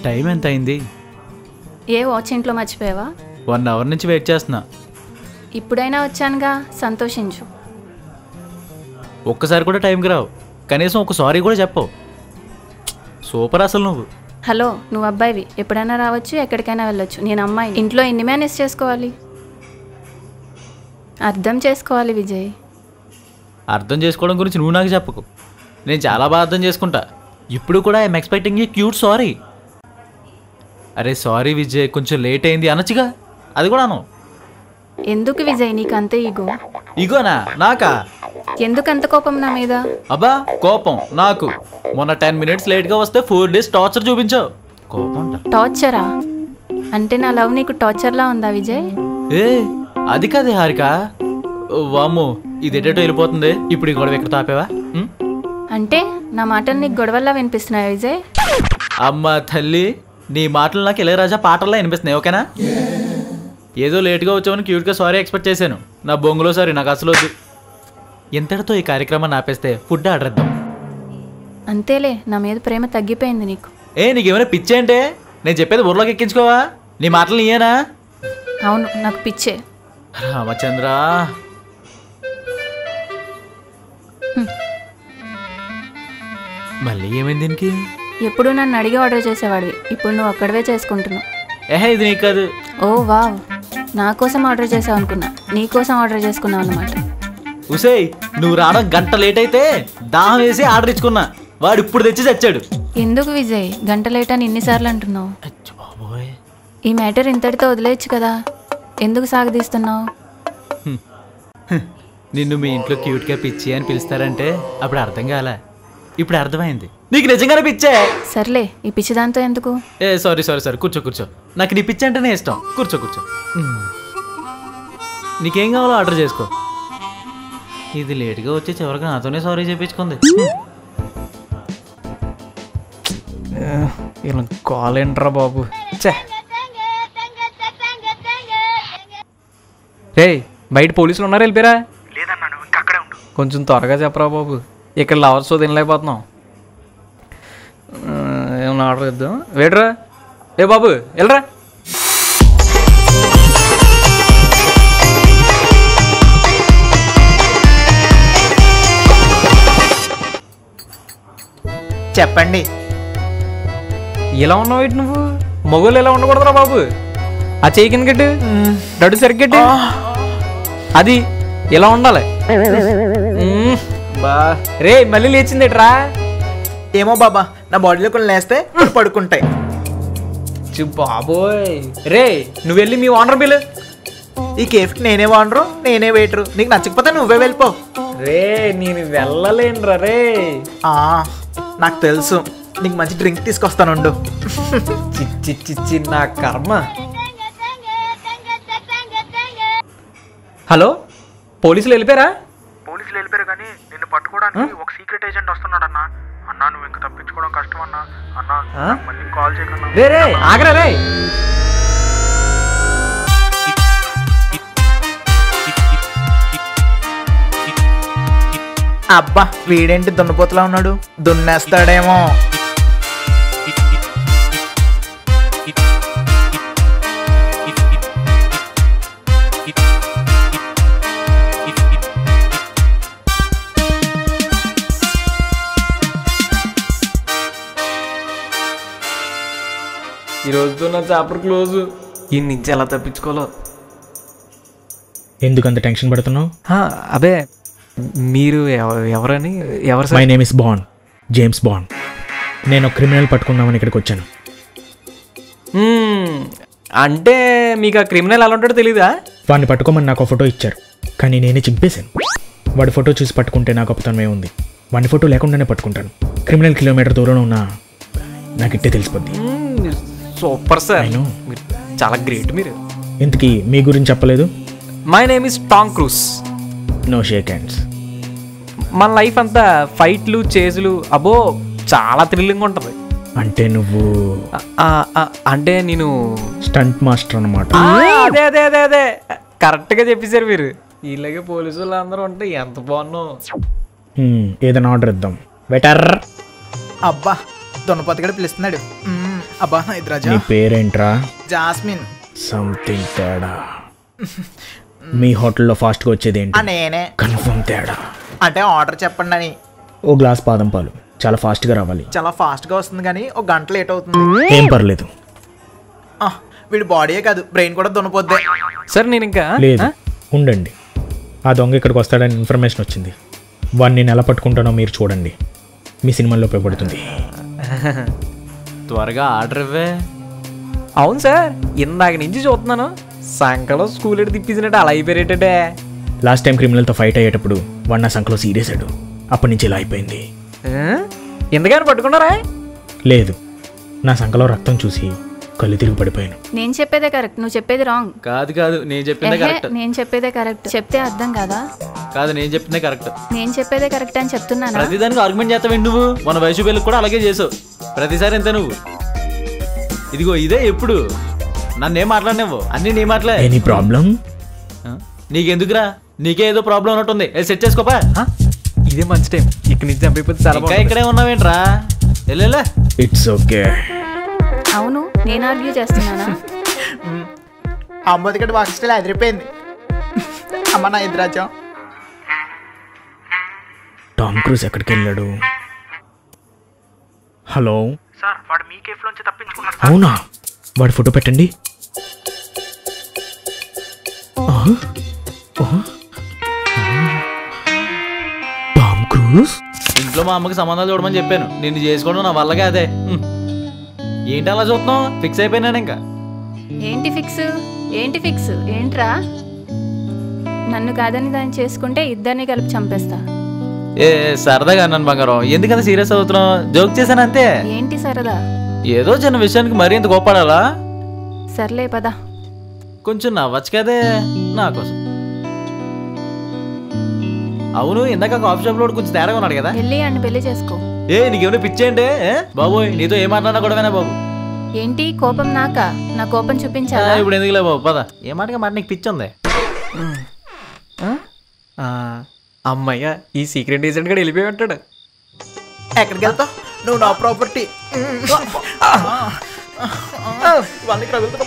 Time ఎంత అయింది? ఏ watch ఇంట్లో మర్చిపోయావా? 1 అవర్ నుంచి వెయిట్ చేస్తున్నా. ఇప్పుడైనా వచ్చానుగా, సంతోషించు. ఒక్కసారి కూడా టైంకి రావు, కనీసం ఒక సారీ కూడా చెప్పవు. సూపర్ అసలు నువ్వు. హలో, నువ్వు అబ్బాయివి, ఎప్పుడైనా రావచ్చు, ఎక్కడికైనా వెళ్ళొచ్చు. నేను అమ్మాయి, ఇంట్లో ఎన్ని మేనేజ్ చేసుకోవాలి? అర్థం చేసుకోవాలి విజయ్. అర్థం చేసుకోవడం గురించి నువ్వు నాకు చెప్పకు, నేను చాలా బాగా అర్థం చేసుకుంటా. ఇప్పుడు కూడా I'm expecting a cute sorry. అరే సారీ విజయ్, కొంచెం లేట్ అయింది అనొచ్చుగా, అది కూడా అను. ఎందుకు విజయ్ నీకు అంతే ఈగో? ఇగోనా? నాకా? ఎందుకంత కోపం నా మీద? అబ్బా కోపం నాకు. మొన్న 10 minutes లేట్గా వస్తే 4 days టార్చర్ చూపించావు. కోపం టార్చరా? అంటే నా లవ్ నీకు టార్చర్లా ఉందా విజయ్? ఏ అది కాదే హారిక. వామ్మో, ఇది ఎటో వెళ్ళిపోతుంది. ఇప్పుడు ఈ గొడవ ఎక్కడ తాపేవా? అంటే నా మాటలు నీకు గొడవల్లా వినిపిస్తున్నాయా విజయ్? అమ్మ తల్లి, నీ మాటలు నాకు ఇళయరాజా పాటల్లా వినిపిస్తున్నాయి. ఓకేనా? ఏదో లేట్గా వచ్చామని క్యూట్గా సారీ ఎక్స్పెక్ట్ చేశాను. నా బొంగులో సారీ నాకు అసలు వద్దు. ఎంతటితో ఈ కార్యక్రమాన్ని ఆపేస్తే ఫుడ్ ఆర్డర్ ఇద్దాం. అంతేలే, నా మీద ప్రేమ తగ్గిపోయింది నీకు. నీకేమైనా పిచ్చే అంటే? నేను చెప్పేది ఊర్లోకి ఎక్కించుకోవా? నీ మాటలు నీయేనా? అవును, నాకు పిచ్చే. రామచంద్ర, మళ్ళీ ఏమైంది దీనికి? ఎప్పుడు నన్ను అడిగి ఆర్డర్ చేసేవాడివి, ఇప్పుడు నువ్వు అక్కడవే చేసుకుంటున్నావు. ఇది నీకు కాదు. ఓ వావ్, నా కోసం ఆర్డర్ చేసావు అనుకున్నా, నీ కోసం ఆర్డర్ చేసుకున్నావు అన్నమాట. ఉసేయ్, నువ్వు రావడం గంట లేట్ అయితే దాహం వేసి ఆర్డర్ ఇచ్చుకున్నా. వాడు ఇప్పుడు తెచ్చి తెచ్చాడు. ఎందుకు విజయ్ గంట లేట్ అని ఇన్నిసార్లు అంటున్నావు? ఈ మ్యాటర్ ఇంతటితో వదిలేయచ్చు కదా, ఎందుకు సాగదీస్తున్నావు? నిన్ను మీ ఇంట్లో క్యూట్గా పిచ్చి అని పిలుస్తారంటే అప్పుడు అర్థం కాలే, ఇప్పుడు అర్థమైంది. నీకు నిజంగానే పిచ్చే. సర్లే, ఈ పిచ్చి దాంతో ఎందుకు? సారీ కూర్చో కూర్చో. నాకు నీ పిచ్చి అంటేనే ఇష్టం. కూర్చో. నీకేం కావాలో ఆర్డర్ చేసుకో. ఇది లేట్గా వచ్చి చివరికి నాతోనే సారీ చెప్పించుకుంది. ఇలా కాల్ ఏంట్రా బాబు. రే, బయట పోలీసులు ఉన్నారా? వెళ్ళిపోయారా? లేదన్నా, నువ్వు ఇంకా అక్కడే ఉండు. కొంచెం త్వరగా చెప్పరా బాబు, ఇక్కడ లవర్స్ తినలేకపోతున్నాం. ఏమన్నా ఆర్డర్ ఇద్దాం. వేడరా ఏ బాబు, వెళ్ళరా. చెప్పండి. ఇలా ఉన్నావు ఏంటి నువ్వు? మొగోళ్ళు ఎలా ఉండకూడదురా బాబు. ఆ చెయ్యి కింద గట్టి, దడు సరిగ్గట్టి, అది ఇలా ఉండాలి. బా రే, మళ్ళీ లేచింది ఎట్రా? ఏమో బాబా, నా బాడీలో కొన్ని లేస్తే పడుకుంటాయి. బాబోయ్, రే నువ్వు వెళ్ళి మీ ఓనర్ బిల్లు. ఈ కేఫ్కి నేనే ఓనరు, నేనే వెయిటరు. నీకు నచ్చకపోతే నువ్వే వెళ్ళిపో. రే నేను వెళ్ళలేనురా. రే నాకు తెలుసు, నీకు మంచి డ్రింక్ తీసుకొస్తానుండు. చిచ్చి నా కర్మ. హలో, పోలీసులు వెళ్ళిపోయారా? పోలీసులు వెళ్ళిపోయారు, కానీ నిన్ను పట్టుకోవడానికి ఒక సీక్రెట్ ఏజెంట్ వస్తున్నాడు అన్నా. అన్నా నువ్వు ఇంకా తప్పించుకోవడం కష్టం అన్నా. అన్నా మళ్ళీ కాల్ చేయకన్నా. రే ఆగరా రే. అబ్బా, వీడేంటి దున్నపోతులా ఉన్నాడు? దున్నేస్తాడేమో. ఈ రోజుతో నా చాప్టర్ క్లోజ్. ఈ నుంచి ఎలా తప్పించుకోవాలో. ఎందుకంత టెన్షన్ పడుతున్నావు? అదే, మీరు ఎవరని? ఎవరు? My name is bond, James bond. నేను క్రిమినల్ పట్టుకుందామని ఇక్కడికి వచ్చాను. అంటే మీకు ఆ క్రిమినల్ ఎలా ఉంటాడో తెలీదా? వాడిని పట్టుకోమని నాకు ఫోటో ఇచ్చారు, కానీ నేనే చింపేశాను. వాడి ఫోటో చూసి పట్టుకుంటే నాకు అప్పుతనమే ఉంది. వాడి ఫోటో లేకుండానే పట్టుకుంటాను. క్రిమినల్ కిలోమీటర్ దూరంలో ఉన్నా నాకు ఇట్టే తెలిసిపోద్ది. సూపర్ సార్, మీరు చాలా గ్రేట్. మీరు ఇంతకీ మీ గురించి చెప్పలేదు? My name is Tom Cruise. No shake hands. మన లైఫ్ అంతా ఫైట్లు, చేజులు, అబ్బో చాలా థ్రిల్లింగ్ ఉంటుంది. అంటే నువ్వు? అంటే నేను స్టంట్ మాస్టర్ అన్నమాట. అదే అదే అదే అదే కరెక్ట్గా చెప్పేశారు మీరు. ఇలాగే పోలీసు వాళ్ళు అందరూ ఉంటే ఎంత బాగున్నావు. ఏదైనా ఆర్డర్ ఇద్దాం. వెటర్. అబ్బా, దున్నపోతు కూడా పిలుస్తున్నాడు. అబ్బా ఇది రాజా. నీ పేరేంట్రా? జాస్మిన్. సంథింగ్ తేడా. మీ హోటల్లో ఫాస్ట్గా వచ్చేది ఏంటి? నేనే. కన్ఫర్మ్ తేడా. అంటే ఆర్డర్ చెప్పండి అని. ఓ గ్లాస్ బాదం పాలు, చాలా ఫాస్ట్గా రావాలి. చాలా ఫాస్ట్గా వస్తుంది కానీ ఒక గంట లేట్ అవుతుంది. ఏం పర్లేదు. వీడి బాడీయే కాదు బ్రెయిన్ కూడా దున్నపోద్ది. సార్ నేను ఇంకా లేదు ఉండండి, ఆ దొంగ ఇక్కడికి వస్తాడని ఇన్ఫర్మేషన్ వచ్చింది. వాడిని నేను ఎలా పట్టుకుంటానో మీరు చూడండి, మీ సినిమాలో ఉపయోగపడుతుంది. త్వరగా ఆర్డర్ ఇవ్వే. అవును సార్, ఇందాక నుంచి చూస్తున్నాను సంకలో స్కూల్ ఎటు తిప్పించినట్టు అలా అయిపోయేటంటే. లాస్ట్ టైం క్రిమినల్తో ఫైట్ అయ్యేటప్పుడు వాడు నా సంఖలో సీరియస్ అయ్యాడు. అప్పటి నుంచి ఇలా అయిపోయింది. ఎందుకని పట్టుకున్నారా? లేదు, నా సంఖలో రక్తం చూసి కళ్ళు తిరిగి పడిపోయాను. నేను చెప్పేదే కరెక్ట్, నువ్వు చెప్పేది రాంగ్. కాదు కాదు, నేను చెప్పిందే కరెక్ట్. నేను చెప్పేదే కరెక్ట్ చెప్తే అర్థం కాదా? కాదు, నేను చెప్పిందే కరెక్ట్. నేను చెప్పేదే కరెక్ట్ అని చెప్తున్నానా? ప్రతిదానికి ఆర్గ్యుమెంట్ చేస్తావేంటి నువ్వు? మన వయసు పెళ్ళికి కూడా అలాగే చేసావు. ప్రతిసారి ఎంత నువ్వు. ఇదిగో ఇదే ఎప్పుడు నన్నేం మాట్లాడినావు, అన్ని నీ మాటలే. Any problem? నీకెందుకురా, నీకే ఏదో ప్రాబ్లం ఉన్నట్టుంది. సెట్ చేసుకోపా. ఇదే మంచి టైం, ఇక్కడి నుంచి చంపైపోతే చాలా ఇంకా ఇక్కడే ఉన్నావేంట్రా? వెళ్ళే. It's okay. అవును, నేను ఆర్గ్యూ చేస్తున్నానా? అమ్మది కంటే వాక్ స్టైల్ అదిరిపోయింది. అమ్మ నా ఎదురాజా. టామ్ క్రూజ్ ఎక్కడికి వెళ్ళాడు? హలో సార్, వాడు మీ కేఫ్ లోంచి తప్పించుకున్నాడు. అవునా? వాడి ఫోటో పెట్టండి. Tom cruise? ఇంట్లో మా అమ్మకి సంబంధాలు చూడమని చెప్పాను. నిన్ను చేసుకోవడం నా వల్లగా అదే. ఏంటి అలా చూస్తున్నావు? ఫిక్స్ అయిపోయినాను ఇంకా. ఏంటి ఫిక్స్? ఏంటి ఫిక్స్? ఏంట్రా? నన్ను కాదని దాన్ని చేసుకుంటే ఇద్దరిని కలిపి చంపేస్తా. ఏ సరదాగా అన్నాను బంగారం, ఎందుకంత సీరియస్ అవుతున్నావు? జోక్ చేశాను అంతే. ఏంటి సరదా? ఏదో చిన్న విషయానికి మరీ ఇంత కోపడాలా? సర్లే పదా. కొంచెం నవ్వచ్చు కదే నా కోసం. అవును, ఇందాక కాఫీ షాప్ లో కొంచెం తేడాగా ఉన్నాడు కదా. వెళ్ళి అండి పెళ్లి చేసుకో. నీకేమైనా పిచ్చేయండి బాబోయ్? నీతో ఏం మాట్లాడినా కూడానా బాబు? ఏంటి కోపం నాకా? నా కోపం చూపించాలా? ఇప్పుడు ఎందుకులే బాబు, పద. ఏ మాటగా మాట నీకు పిచ్చి ఉంది. అమ్మయ్య, ఈ సీక్రెట్ ఏజెంట్ కూడా వెళ్ళిపోయి ఉంటాడు. ఎక్కడికి వెళ్తావు? నువ్వు నా ప్రాపర్టీ. వాళ్ళకి రగులుతున్నా.